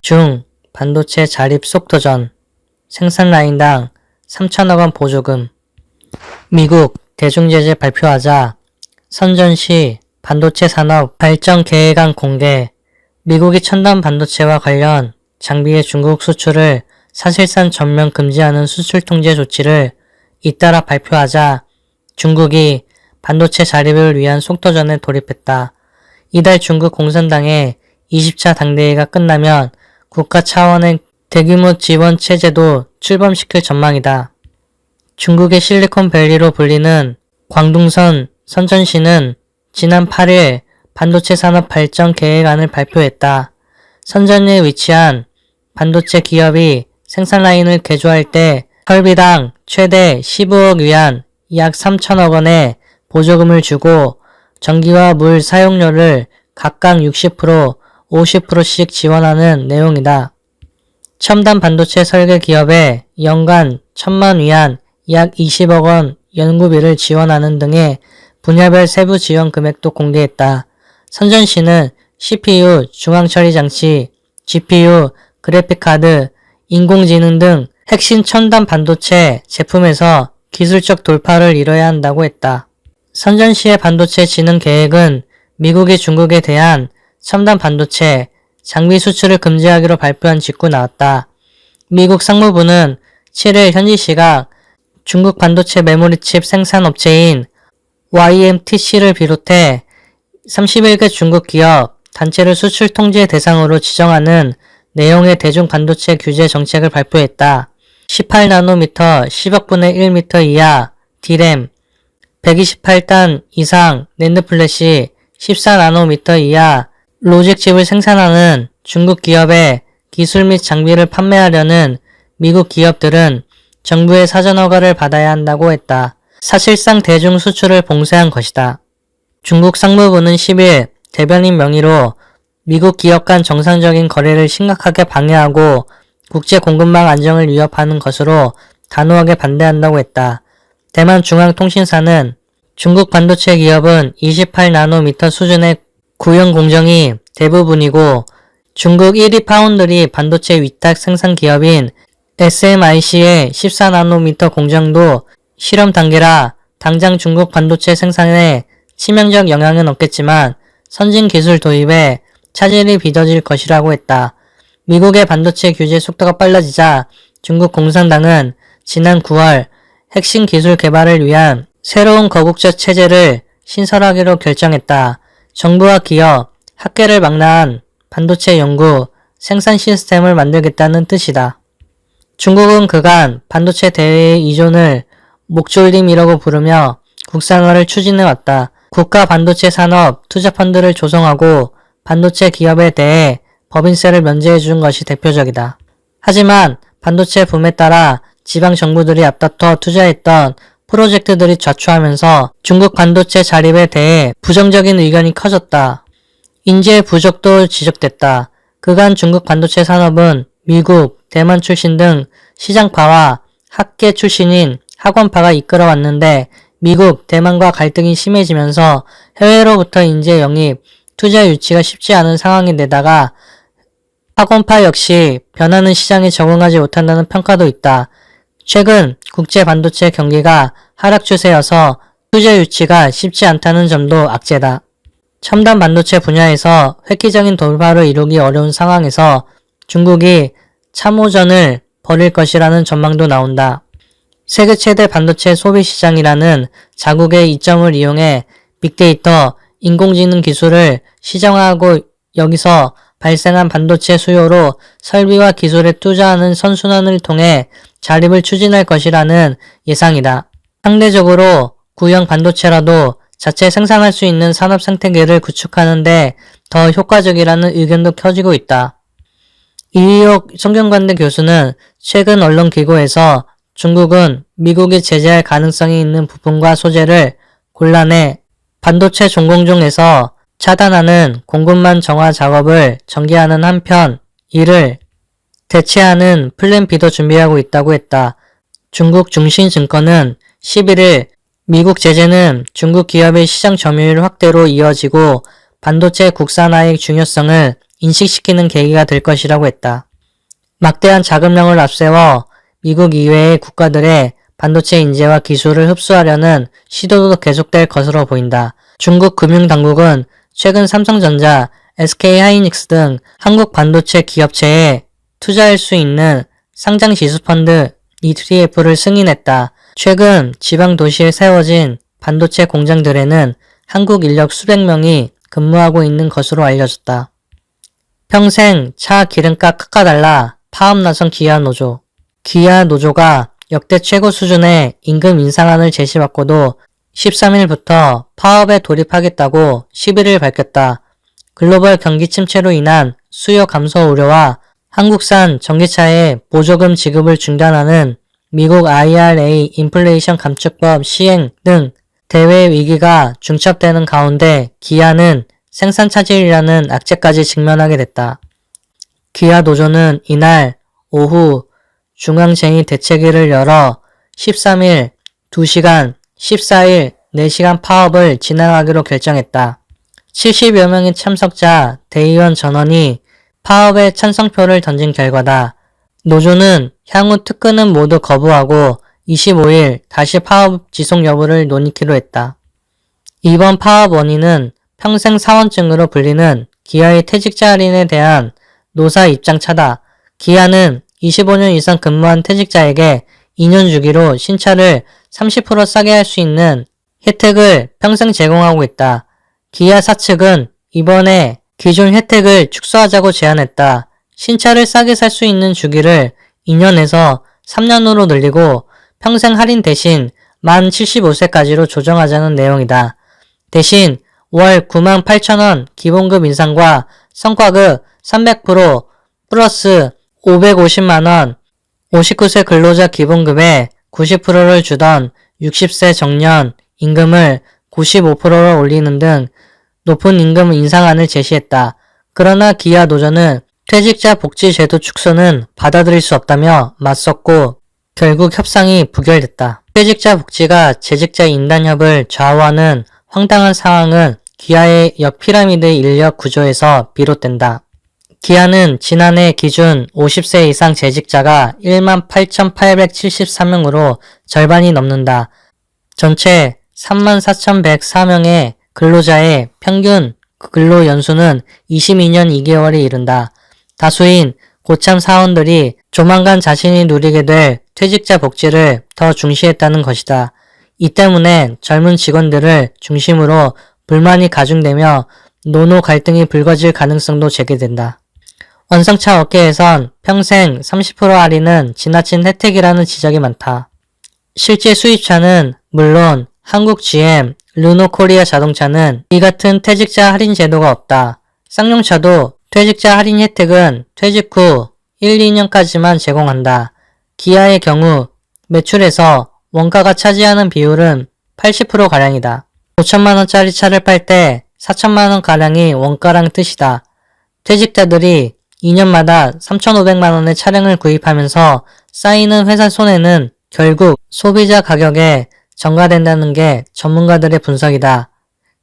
중 반도체 자립 속도전 생산 라인당 3천억 원 보조금. 미국 대중제재 발표하자 선전시 반도체 산업 발전 계획안 공개. 미국이 첨단 반도체와 관련 장비의 중국 수출을 사실상 전면 금지하는 수출 통제 조치를 잇따라 발표하자 중국이 반도체 자립을 위한 속도전에 돌입했다. 이달 중국 공산당의 20차 당대회가 끝나면 국가 차원의 대규모 지원 체제도 출범시킬 전망이다. 중국의 실리콘밸리로 불리는 광둥선 선전시는 지난 8일 반도체 산업 발전 계획안을 발표했다. 선전리에 위치한 반도체 기업이 생산 라인을 개조할 때 설비당 최대 15억 위안 약 3천억 원의 보조금을 주고 전기와 물 사용료를 각각 60%, 50%씩 지원하는 내용이다. 첨단 반도체 설계 기업에 연간 1,000만 위안 약 20억 원 연구비를 지원하는 등의 분야별 세부 지원 금액도 공개했다. 선전시는 CPU, 중앙처리 장치, GPU, 그래픽카드, 인공지능 등 핵심 첨단 반도체 제품에서 기술적 돌파를 이뤄야 한다고 했다. 선전시의 반도체 진흥 계획은 미국이 중국에 대한 첨단 반도체 장비 수출을 금지하기로 발표한 직후 나왔다. 미국 상무부는 7일 현지 시각 중국 반도체 메모리칩 생산업체인 YMTC를 비롯해 31개 중국 기업, 단체를 수출 통제 대상으로 지정하는 내용의 대중 반도체 규제 정책을 발표했다. 18나노미터 10억 분의 1미터 이하 D램, 128단 이상 낸드 플래시, 14나노미터 이하 로직 칩을 생산하는 중국 기업에 기술 및 장비를 판매하려는 미국 기업들은 정부의 사전 허가를 받아야 한다고 했다. 사실상 대중 수출을 봉쇄한 것이다. 중국 상무부는 10일 대변인 명의로 미국 기업 간 정상적인 거래를 심각하게 방해하고 국제 공급망 안정을 위협하는 것으로 단호하게 반대한다고 했다. 대만 중앙통신사는 중국 반도체 기업은 28나노미터 수준의 구형 공정이 대부분이고 중국 1위 파운드리 반도체 위탁 생산 기업인 SMIC의 14나노미터 공정도 실험 단계라 당장 중국 반도체 생산에 치명적 영향은 없겠지만 선진 기술 도입에 차질이 빚어질 것이라고 했다. 미국의 반도체 규제 속도가 빨라지자 중국 공산당은 지난 9월 핵심 기술 개발을 위한 새로운 거국적 체제를 신설하기로 결정했다. 정부와 기업, 학계를 망라한 반도체 연구, 생산 시스템을 만들겠다는 뜻이다. 중국은 그간 반도체 대외의 이존을 목졸림이라고 부르며 국산화를 추진해왔다. 국가 반도체 산업 투자펀드를 조성하고 반도체 기업에 대해 법인세를 면제해준 것이 대표적이다. 하지만 반도체 붐에 따라 지방 정부들이 앞다퉈 투자했던 프로젝트들이 좌초하면서 중국 반도체 자립에 대해 부정적인 의견이 커졌다. 인재 부족도 지적됐다. 그간 중국 반도체 산업은 미국, 대만 출신 등 시장파와 학계 출신인 학원파가 이끌어왔는데 미국, 대만과 갈등이 심해지면서 해외로부터 인재 영입, 투자 유치가 쉽지 않은 상황인데다가 학원파 역시 변하는 시장에 적응하지 못한다는 평가도 있다. 최근 국제 반도체 경기가 하락 추세여서 투자 유치가 쉽지 않다는 점도 악재다. 첨단 반도체 분야에서 획기적인 돌파를 이루기 어려운 상황에서 중국이 참호전을 벌일 것이라는 전망도 나온다. 세계 최대 반도체 소비 시장이라는 자국의 이점을 이용해 빅데이터, 인공지능 기술을 시장화하고 여기서 발생한 반도체 수요로 설비와 기술에 투자하는 선순환을 통해 자립을 추진할 것이라는 예상이다. 상대적으로 구형 반도체라도 자체 생산할 수 있는 산업 생태계를 구축하는 데 더 효과적이라는 의견도 켜지고 있다. 이희옥 성균관대 교수는 최근 언론 기고에서 중국은 미국이 제재할 가능성이 있는 부품과 소재를 곤란해 반도체 종공종에서 차단하는 공급망 정화 작업을 전개하는 한편 이를 대체하는 플랜 B도 준비하고 있다고 했다. 중국 중신증권은 11일 미국 제재는 중국 기업의 시장 점유율 확대로 이어지고 반도체 국산화의 중요성을 인식시키는 계기가 될 것이라고 했다. 막대한 자금력을 앞세워 미국 이외의 국가들의 반도체 인재와 기술을 흡수하려는 시도도 계속될 것으로 보인다. 중국 금융당국은 최근 삼성전자, SK하이닉스 등 한국 반도체 기업체에 투자할 수 있는 상장지수펀드 ETF를 승인했다. 최근 지방 도시에 세워진 반도체 공장들에는 한국 인력 수백 명이 근무하고 있는 것으로 알려졌다. 평생 차 기름값 깎아달라 파업 나선 기아 노조. 기아 노조가 역대 최고 수준의 임금 인상안을 제시받고도 13일부터 파업에 돌입하겠다고 11일 밝혔다. 글로벌 경기 침체로 인한 수요 감소 우려와 한국산 전기차의 보조금 지급을 중단하는 미국 IRA 인플레이션 감축법 시행 등 대외 위기가 중첩되는 가운데 기아는 생산 차질이라는 악재까지 직면하게 됐다. 기아 노조는 이날 오후 중앙쟁의 대책위를 열어 13일 2시간, 14일 4시간 파업을 진행하기로 결정했다. 70여 명의 참석자 대의원 전원이 파업에 찬성표를 던진 결과다. 노조는 향후 특근은 모두 거부하고 25일 다시 파업 지속 여부를 논의키로 했다. 이번 파업 원인은 평생 사원증으로 불리는 기아의 퇴직자 할인에 대한 노사 입장차다. 기아는 25년 이상 근무한 퇴직자에게 2년 주기로 신차를 30% 싸게 할 수 있는 혜택을 평생 제공하고 있다. 기아 사측은 이번에 기존 혜택을 축소하자고 제안했다. 신차를 싸게 살 수 있는 주기를 2년에서 3년으로 늘리고 평생 할인 대신 만 75세까지로 조정하자는 내용이다. 대신 월 98,000원 기본급 인상과 성과급 300% 플러스 550만원, 59세 근로자 기본급에 90%를 주던 60세 정년 임금을 95%로 올리는 등 높은 임금 인상안을 제시했다. 그러나 기아 노조는 퇴직자 복지 제도 축소는 받아들일 수 없다며 맞섰고 결국 협상이 부결됐다. 퇴직자 복지가 재직자 인단협을 좌우하는 황당한 상황은 기아의 역피라미드 인력 구조에서 비롯된다. 기아는 지난해 기준 50세 이상 재직자가 18,873명으로 절반이 넘는다. 전체 34,104명의 근로자의 평균 근로 연수는 22년 2개월에 이른다. 다수인 고참 사원들이 조만간 자신이 누리게 될 퇴직자 복지를 더 중시했다는 것이다. 이 때문에 젊은 직원들을 중심으로 불만이 가중되며 노노 갈등이 불거질 가능성도 제기된다. 원성차 업계에선 평생 30% 할인은 지나친 혜택이라는 지적이 많다. 실제 수입차는 물론 한국 GM, 르노코리아 자동차는 이 같은 퇴직자 할인 제도가 없다. 쌍용차도 퇴직자 할인 혜택은 퇴직 후 1, 2년까지만 제공한다. 기아의 경우 매출에서 원가가 차지하는 비율은 80%가량이다. 5천만원짜리 차를 팔 때 4천만원가량이 원가랑 뜻이다. 퇴직자들이 2년마다 3,500만원의 차량을 구입하면서 쌓이는 회사 손해는 결국 소비자 가격에 전가된다는 게 전문가들의 분석이다.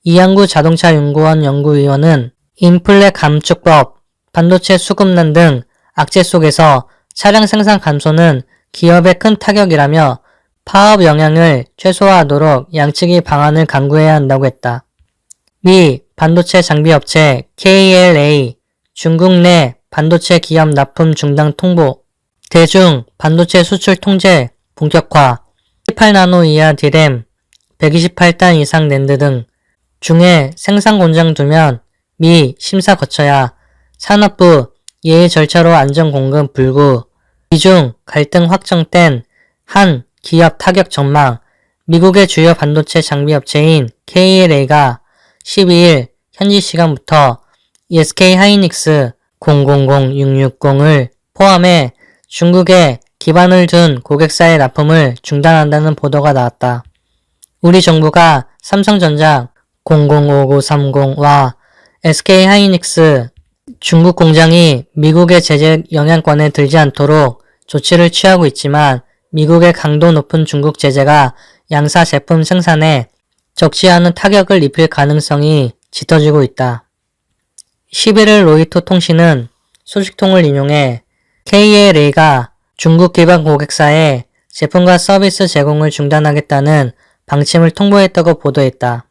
이양구 자동차연구원 연구위원은 인플레 감축법, 반도체 수급난 등 악재 속에서 차량 생산 감소는 기업의 큰 타격이라며 파업 영향을 최소화하도록 양측이 방안을 강구해야 한다고 했다. 미 반도체 장비업체 KLA, 중국 내 반도체 기업 납품 중단 통보, 대중 반도체 수출 통제 본격화, 18나노 이하 디램, 128단 이상 낸드 등 중에 생산 공장 두면 미 심사 거쳐야 산업부 예의 절차로 안전 공급 불구, 미중 갈등 확정된 한 기업 타격 전망, 미국의 주요 반도체 장비업체인 KLA가 12일 현지 시간부터 SK하이닉스 000660을 포함해 중국에 기반을 둔 고객사의 납품을 중단한다는 보도가 나왔다. 우리 정부가 삼성전자 005930와 SK하이닉스 중국 공장이 미국의 제재 영향권에 들지 않도록 조치를 취하고 있지만 미국의 강도 높은 중국 제재가 양사 제품 생산에 적지 않은 타격을 입힐 가능성이 짙어지고 있다. 11일 로이터 통신은 소식통을 인용해 KLA가 중국 기반 고객사에 제품과 서비스 제공을 중단하겠다는 방침을 통보했다고 보도했다.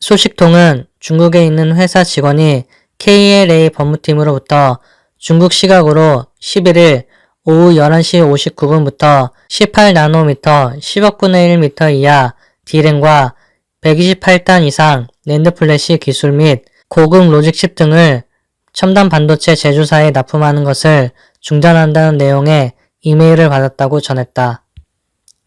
소식통은 중국에 있는 회사 직원이 KLA 법무팀으로부터 중국 시각으로 11일 오후 11시 59분부터 18나노미터 10억 분의 1m 이하 D램과 128단 이상 낸드 플래시 기술 및 고급 로직칩 등을 첨단 반도체 제조사에 납품하는 것을 중단한다는 내용의 이메일을 받았다고 전했다.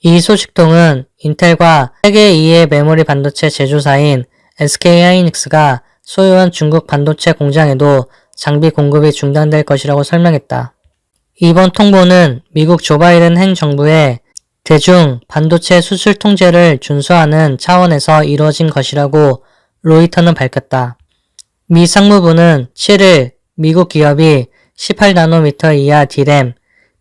이 소식통은 인텔과 세계 2의 메모리 반도체 제조사인 SK하이닉스가 소유한 중국 반도체 공장에도 장비 공급이 중단될 것이라고 설명했다. 이번 통보는 미국 조 바이든 행정부의 대중 반도체 수출 통제를 준수하는 차원에서 이루어진 것이라고 로이터는 밝혔다. 미 상무부는 7일 미국 기업이 18나노미터 이하 D램,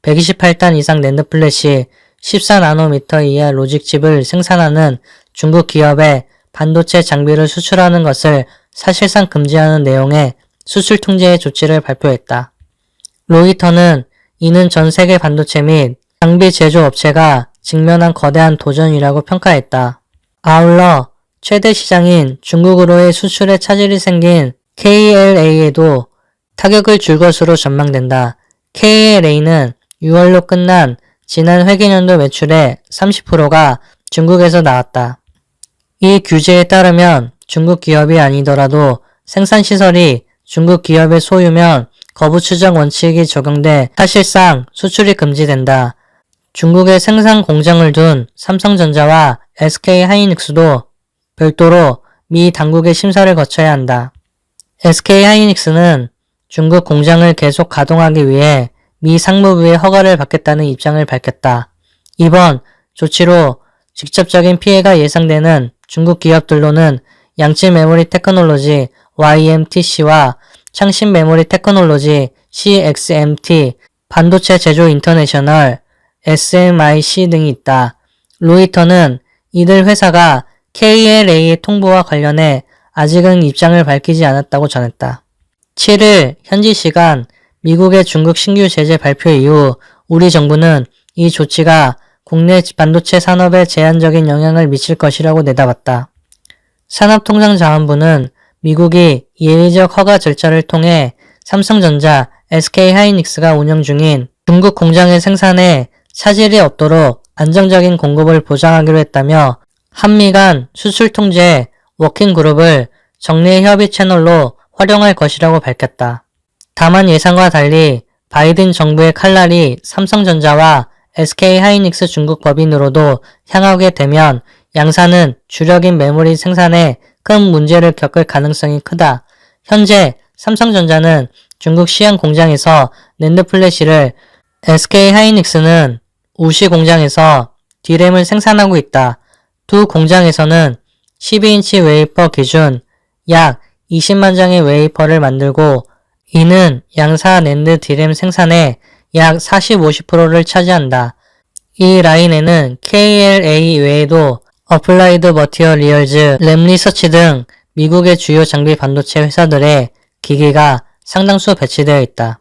128단 이상 낸드 플래시, 14나노미터 이하 로직칩을 생산하는 중국 기업에 반도체 장비를 수출하는 것을 사실상 금지하는 내용의 수출 통제 조치를 발표했다. 로이터는 이는 전 세계 반도체 및 장비 제조 업체가 직면한 거대한 도전이라고 평가했다. 아울러 최대 시장인 중국으로의 수출에 차질이 생긴 KLA에도 타격을 줄 것으로 전망된다. KLA는 6월로 끝난 지난 회계년도 매출의 30%가 중국에서 나왔다. 이 규제에 따르면 중국 기업이 아니더라도 생산시설이 중국 기업의 소유면 거부 추적 원칙이 적용돼 사실상 수출이 금지된다. 중국에 생산 공장을 둔 삼성전자와 SK하이닉스도 별도로 미 당국의 심사를 거쳐야 한다. SK하이닉스는 중국 공장을 계속 가동하기 위해 미 상무부의 허가를 받겠다는 입장을 밝혔다. 이번 조치로 직접적인 피해가 예상되는 중국 기업들로는 양치 메모리 테크놀로지 YMTC와 창신 메모리 테크놀로지 CXMT, 반도체 제조 인터내셔널 SMIC 등이 있다. 로이터는 이들 회사가 KLA의 통보와 관련해 아직은 입장을 밝히지 않았다고 전했다. 7일 현지 시간 미국의 중국 신규 제재 발표 이후 우리 정부는 이 조치가 국내 반도체 산업에 제한적인 영향을 미칠 것이라고 내다봤다. 산업통상자원부는 미국이 예외적 허가 절차를 통해 삼성전자, SK하이닉스가 운영 중인 중국 공장의 생산에 차질이 없도록 안정적인 공급을 보장하기로 했다며 한미 간 수출 통제 워킹그룹을 정례 협의 채널로 활용할 것이라고 밝혔다. 다만 예상과 달리 바이든 정부의 칼날이 삼성전자와 SK하이닉스 중국 법인으로도 향하게 되면 양사는 주력인 메모리 생산에 큰 문제를 겪을 가능성이 크다. 현재 삼성전자는 중국 시안 공장에서 낸드 플래시를, SK하이닉스는 우시 공장에서 D램을 생산하고 있다. 두 공장에서는 12인치 웨이퍼 기준 약 20만 장의 웨이퍼를 만들고 이는 양사 낸드 D램 생산의 약 40-50%를 차지한다. 이 라인에는 KLA 외에도 어플라이드 머티리얼즈, 램리서치 등 미국의 주요 장비 반도체 회사들의 기기가 상당수 배치되어 있다.